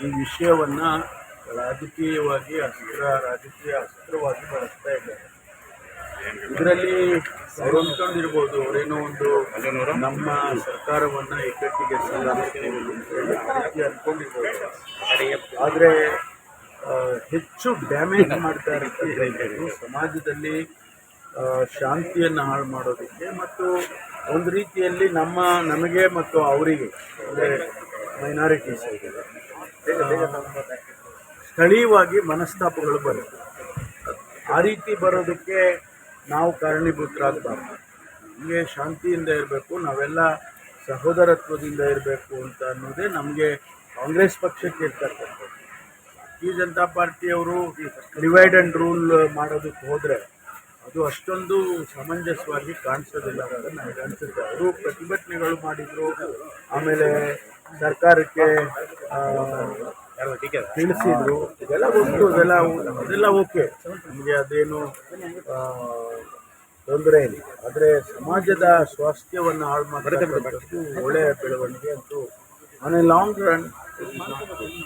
ಈ ವಿಷಯವನ್ನು ರಾಜಕೀಯ ಅಸ್ತ್ರವಾಗಿ ಬಳಸ್ತಾ ಇದ್ದಾರೆ. ಇದರಲ್ಲಿ ಅವರು ಅಂದ್ಕೊಂಡಿರ್ಬೋದು, ಅವರೇನೋ ಒಂದು ನಮ್ಮ ಸರ್ಕಾರವನ್ನು ಇಕ್ಕಟ್ಟಿಗೆ ಸಿಲುಕಿಸಬಹುದು ಅಂತ ಹೇಳಿ ಅಂದ್ಕೊಂಡಿರ್ಬೋದು. ಆದರೆ ಹೆಚ್ಚು ಡ್ಯಾಮೇಜ್ ಮಾಡ್ತಾ ಇರೋದು ಸಮಾಜದಲ್ಲಿ ಶಾಂತಿಯನ್ನು ಹಾಳು ಮಾಡೋದಕ್ಕೆ ಮತ್ತು ಒಂದು ರೀತಿಯಲ್ಲಿ ನಮಗೆ ಮತ್ತು ಅವರಿಗೆ, ಅಂದರೆ ಮೈನಾರಿಟೀಸ್ ಸ್ಥಳೀಯವಾಗಿ ಮನಸ್ತಾಪಗಳು ಬರುತ್ತೆ. ಆ ರೀತಿ ಬರೋದಕ್ಕೆ ನಾವು ಕಾರಣೀಭೂತರಾಗಬಾರ್ದು. ನಮಗೆ ಶಾಂತಿಯಿಂದ ಇರಬೇಕು, ನಾವೆಲ್ಲ ಸಹೋದರತ್ವದಿಂದ ಇರಬೇಕು ಅಂತ ಅನ್ನೋದೇ ನಮಗೆ ಕಾಂಗ್ರೆಸ್ ಪಕ್ಷಕ್ಕೆ ಇರ್ತಕ್ಕಂಥದ್ದು. ಭಾರತೀಯ ಜನತಾ ಪಾರ್ಟಿಯವರು ಡಿವೈಡ್ ಆ್ಯಂಡ್ ರೂಲ್ ಮಾಡೋದಕ್ಕೆ ಹೋದರೆ ಅದು ಅಷ್ಟೊಂದು ಸಮಂಜಸವಾಗಿ ಕಾಣಿಸೋದಿಲ್ಲ ಅಂತ ನನಗೆ ಅನಿಸುತ್ತೆ. ಅವರು ಪ್ರತಿಭಟನೆಗಳು ಮಾಡಿದರು, ಆಮೇಲೆ ಸರ್ಕಾರಕ್ಕೆ ತಿಳಿಸಿದ್ರು, ಇದೆಲ್ಲ ಗೊತ್ತು, ಅದೆಲ್ಲ ಓಕೆ, ನಮಗೆ ಅದೇನು ತೊಂದರೆ ಇಲ್ಲ. ಆದರೆ ಸಮಾಜದ ಸ್ವಾಸ್ಥ್ಯವನ್ನು ಹಾಳು ಮಾಡತಕ್ಕಂಥದ್ದು ಒಳ್ಳೆಯ ಬೆಳವಣಿಗೆ ಅಂತೂ ಆನ್ ಎ ಲಾಂಗ್ ರನ್